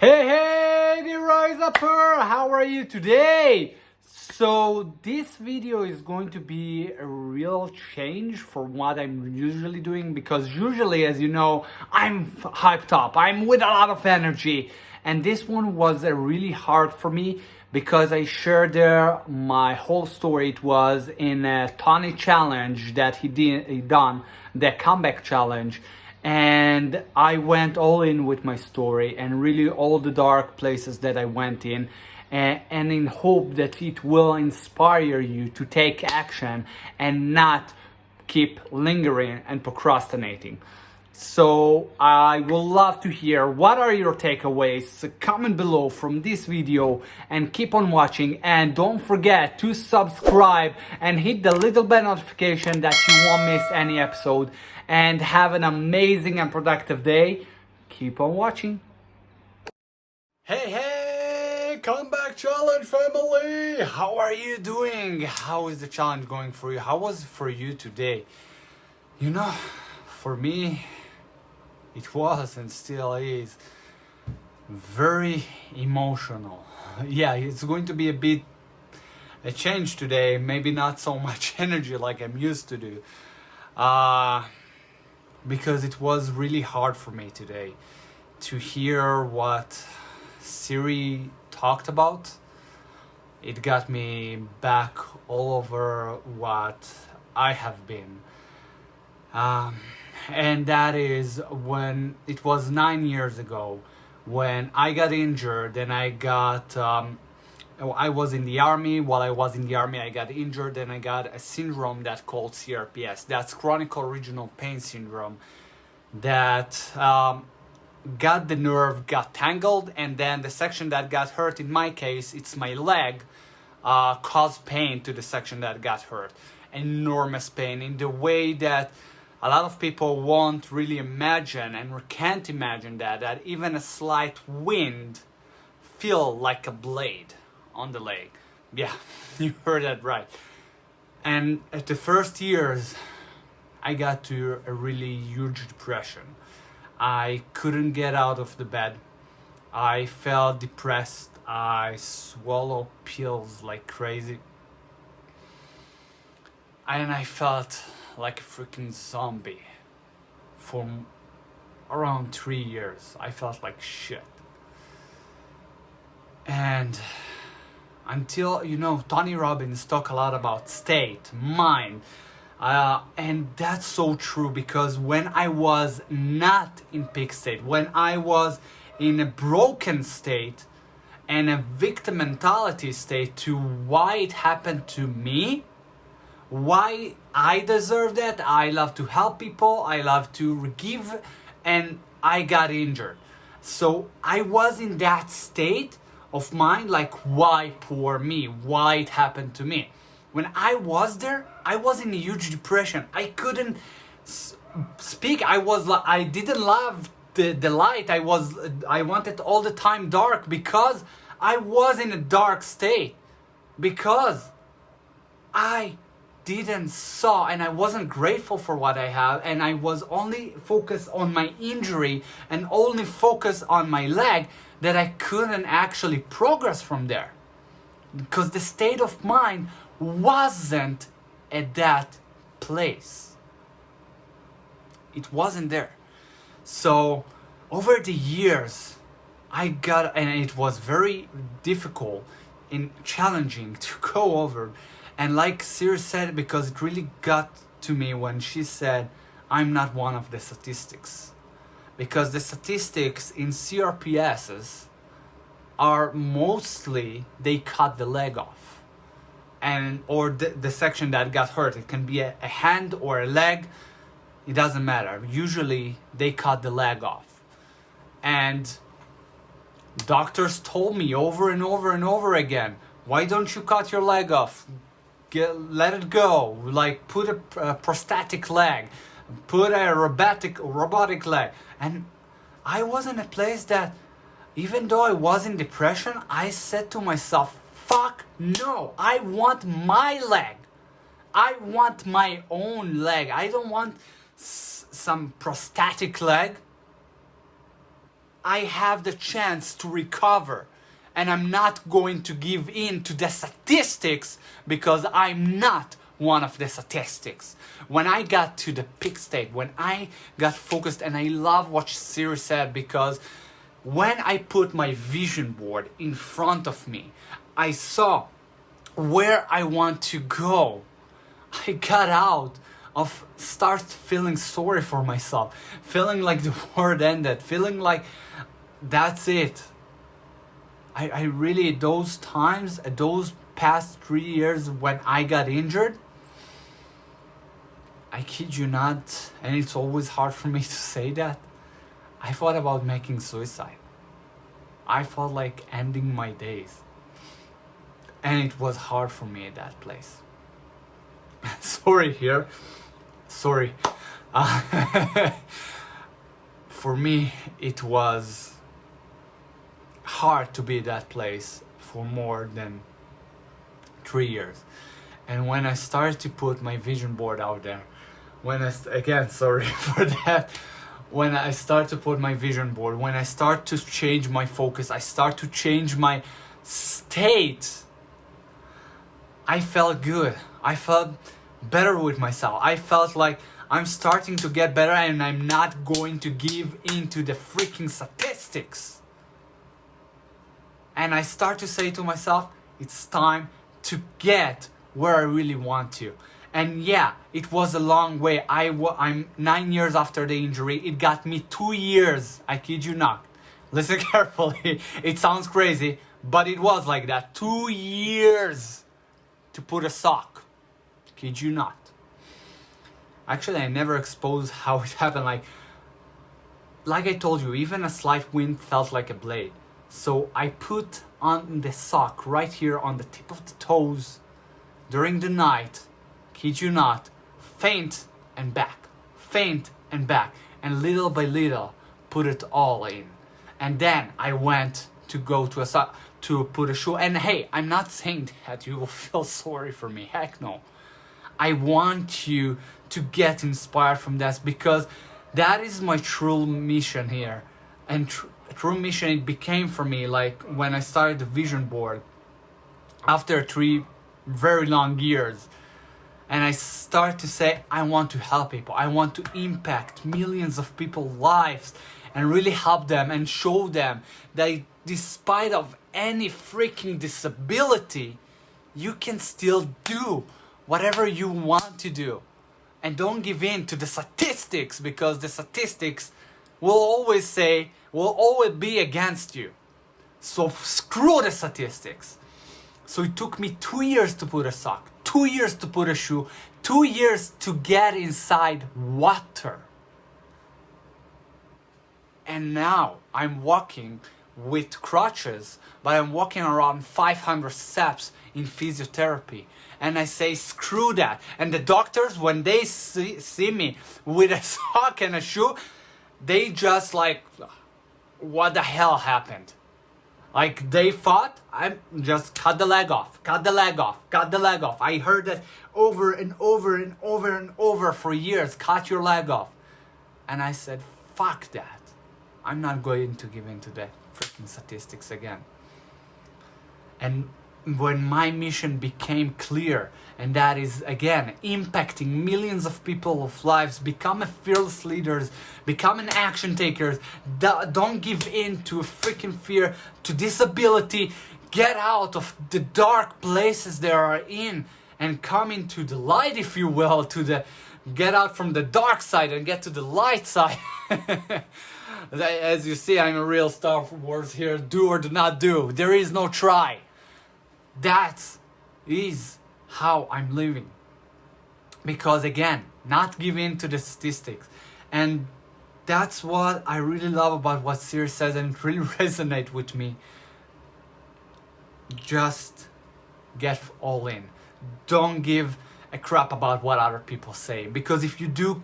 Hey, the Rise Upper! How are you today? So this video is going to be a real change from what I'm usually doing, because usually, as you know, I'm hyped up, I'm with a lot of energy, and this one was really hard for me because I shared there my whole story. It was in a Tony challenge that he done, the comeback challenge. And I went all in with my story and really all the dark places that I went in, and in hope that it will inspire you to take action and not keep lingering and procrastinating. So I would love to hear what are your takeaways. Comment below from this video and keep on watching, and don't forget to subscribe and hit the little bell notification that you won't miss any episode. And have an amazing and productive day. Keep on watching. Hey, comeback challenge family. How are you doing? How is the challenge going for you? How was it for you today? You know, for me, it was and still is very emotional. Yeah, it's going to be a change today. Maybe not so much energy like I'm used to do. Because it was really hard for me today to hear what Siri talked about. It got me back all over what I have been. And that is when it was 9 years ago when I got injured and I was in the army. While I was in the army, I got injured and I got a syndrome that's called CRPS. That's chronic regional pain syndrome that got the nerve, got tangled, and then the section that got hurt, in my case, it's my leg, caused pain to the section that got hurt. Enormous pain in the way that a lot of people won't really imagine and can't imagine that even a slight wind feel like a blade on the leg. Yeah, you heard that right. And at the first years, I got to a really huge depression. I couldn't get out of the bed. I felt depressed. I swallowed pills like crazy. And I felt like a freaking zombie for around 3 years. I felt like shit. And until, Tony Robbins talk a lot about state, mind, and that's so true, because when I was not in peak state, when I was in a broken state and a victim mentality state to why it happened to me, why I deserve that, I love to help people, I love to give, and I got injured. So I was in that state of mind, like, why poor me, why it happened to me. When I was there, I was in a huge depression. I couldn't speak. I didn't love the light. I wanted all the time dark, because I was in a dark state, because I didn't saw and I wasn't grateful for what I have, and I was only focused on my injury and only focused on my leg, that I couldn't actually progress from there, because the state of mind wasn't at that place. It wasn't there. So over the years, and it was very difficult and challenging to go over. And like Siri said, because it really got to me when she said, I'm not one of the statistics. Because the statistics in CRPSs are mostly, they cut the leg off. Or the section that got hurt. It can be a hand or a leg. It doesn't matter. Usually they cut the leg off. And doctors told me over and over and over again, why don't you cut your leg off? Let it go. Like, put a prosthetic leg, put a robotic leg. And I was in a place that, even though I was in depression, I said to myself, fuck no, I want my leg. I want my own leg. I don't want some prosthetic leg. I have the chance to recover. And I'm not going to give in to the statistics because I'm not one of the statistics. When I got to the peak state, when I got focused, and I love what Siri said, because when I put my vision board in front of me, I saw where I want to go. I got out of start feeling sorry for myself, feeling like the world ended, feeling like that's it. I really, those times, those past 3 years when I got injured, I kid you not, and it's always hard for me to say that, I thought about making suicide. I felt like ending my days. And it was hard for me at that place. Sorry here. Sorry. For me, it was hard to be at that place for more than 3 years. And when I started to put my vision board out there, again, sorry for that, when I start to put my vision board, when I start to change my focus, I start to change my state, I felt good. I felt better with myself. I felt like I'm starting to get better and I'm not going to give in to the freaking statistics. And I start to say to myself, it's time to get where I really want to. And yeah, it was a long way. I'm 9 years after the injury. It got me 2 years. I kid you not. Listen carefully. It sounds crazy, but it was like that. 2 years to put a sock. Kid you not. Actually, I never exposed how it happened. Like I told you, even a slight wind felt like a blade. So I put on the sock right here on the tip of the toes during the night. Kid you not, faint and back, and little by little put it all in. And then I went to go to to put a shoe. And hey, I'm not saying that you will feel sorry for me. Heck no. I want you to get inspired from this, because that is my true mission here. And true mission it became for me, like when I started the vision board after 3 very long years. And I start to say, I want to help people. I want to impact millions of people's lives and really help them and show them that despite of any freaking disability, you can still do whatever you want to do. And don't give in to the statistics, because the statistics will always be against you. So screw the statistics. So it took me 2 years to put a sock, 2 years to put a shoe, 2 years to get inside water. And now I'm walking with crutches, but I'm walking around 500 steps in physiotherapy. And I say, screw that. And the doctors, when they see me with a sock and a shoe, they just like, what the hell happened? Like they thought I'm just cut the leg off. I heard that over and over for years, cut your leg off. And I said, fuck that. I'm not going to give in to the freaking statistics again. And when my mission became clear, and that is again impacting millions of people's lives, become a fearless leaders, become an action takers, don't give in to a freaking fear, to disability, get out of the dark places they are in and come into the light, if you will, get out from the dark side and get to the light side. As you see, I'm a real Star Wars here. Do or do not do. There is no try. That is how I'm living. Because again, not give in to the statistics. And that's what I really love about what Siri says, and it really resonates with me. Just get all in. Don't give a crap about what other people say. Because if you do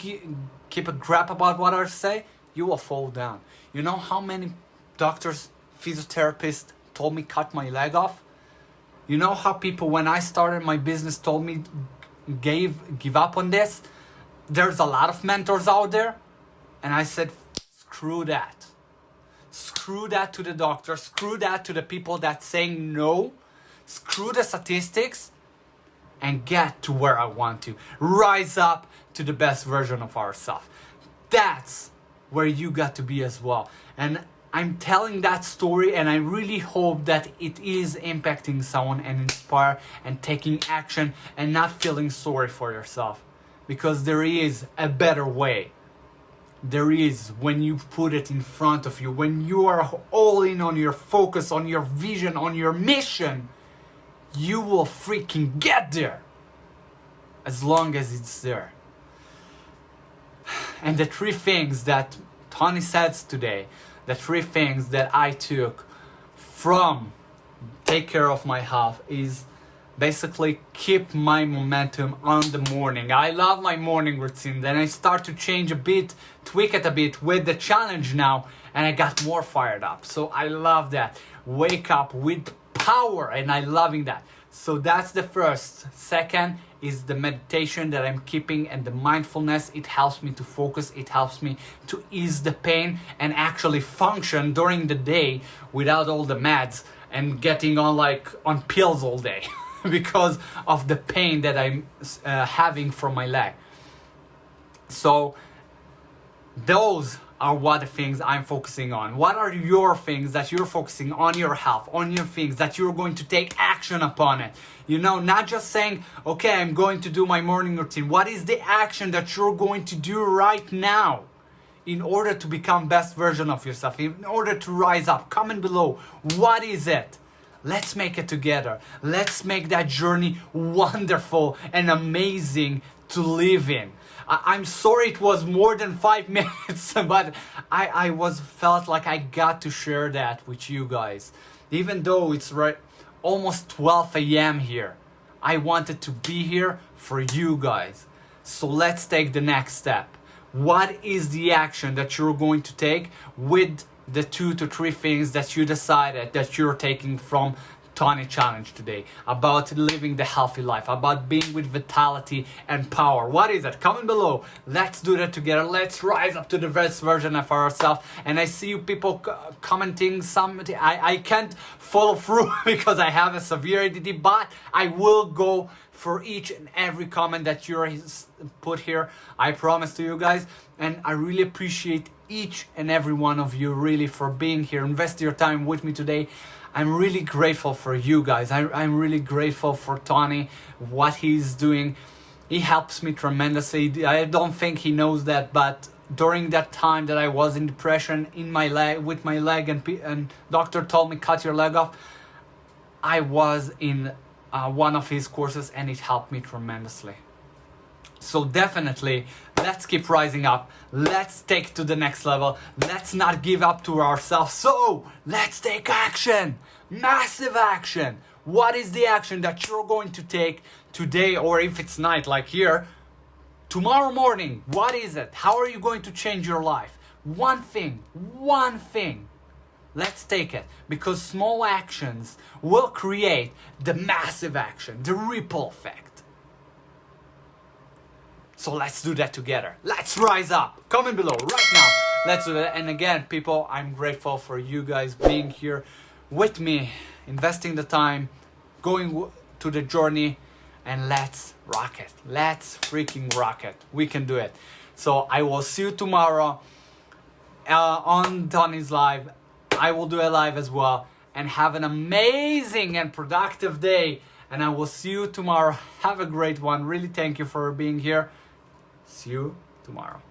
keep a crap about what others say, you will fall down. You know how many doctors, physiotherapists told me cut my leg off? You know how people, when I started my business, told me give up on this? There's a lot of mentors out there. And I said, screw that. Screw that to the doctor. Screw that to the people that saying no. Screw the statistics and get to where I want to. Rise up to the best version of ourselves. That's where you got to be as well. And I'm telling that story, and I really hope that it is impacting someone and inspire and taking action and not feeling sorry for yourself. Because there is a better way. There is, when you put it in front of you, when you are all in on your focus, on your vision, on your mission, you will freaking get there. As long as it's there. And the 3 things that Tony says today, the 3 things that I took from take care of my health is basically keep my momentum on the morning. I love my morning routine. Then I start to change a bit, tweak it a bit with the challenge now, and I got more fired up. So I love that. Wake up with power, and I'm loving that. So that's the first. Second is the meditation that I'm keeping and the mindfulness. It helps me to focus. It helps me to ease the pain and actually function during the day without all the meds and getting on pills all day because of the pain that I'm having from my leg. So those are what the things I'm focusing on. What are your things that you're focusing on your health, on your things that you're going to take action upon it? You know, not just saying, okay, I'm going to do my morning routine. What is the action that you're going to do right now in order to become best version of yourself, in order to rise up? Comment below. What is it? Let's make it together. Let's make that journey wonderful and amazing to live in. I'm sorry it was more than 5 minutes, but I felt like I got to share that with you guys. Even though it's almost 12 a.m. here, I wanted to be here for you guys. So let's take the next step. What is the action that you're going to take with the 2 to 3 things that you decided that you're taking from Tony Challenge today, about living the healthy life, about being with vitality and power? What is it? Comment below. Let's do that together. Let's rise up to the best version of ourselves. And I see you people commenting something. I can't follow through because I have a severe ADD, but I will go for each and every comment that you're put here. I promise to you guys. And I really appreciate each and every one of you really for being here, invest your time with me today. I'm really grateful for you guys. I'm really grateful for Tony, what he's doing. He helps me tremendously. I don't think he knows that, but during that time that I was in depression in my leg, with my leg, and doctor told me cut your leg off, I was in one of his courses and it helped me tremendously. So definitely, let's keep rising up. Let's take to the next level. Let's not give up to ourselves. So let's take action. Massive action. What is the action that you're going to take today, or if it's night like here, tomorrow morning? What is it? How are you going to change your life? One thing. Let's take it, because small actions will create the massive action, the ripple effect. So let's do that together. Let's rise up. Comment below right now. Let's do that. And again, people, I'm grateful for you guys being here with me, investing the time, going to the journey, and let's rock it. Let's freaking rock it. We can do it. So I will see you tomorrow on Tony's live. I will do a live as well. And have an amazing and productive day. And I will see you tomorrow. Have a great one. Really thank you for being here. See you tomorrow.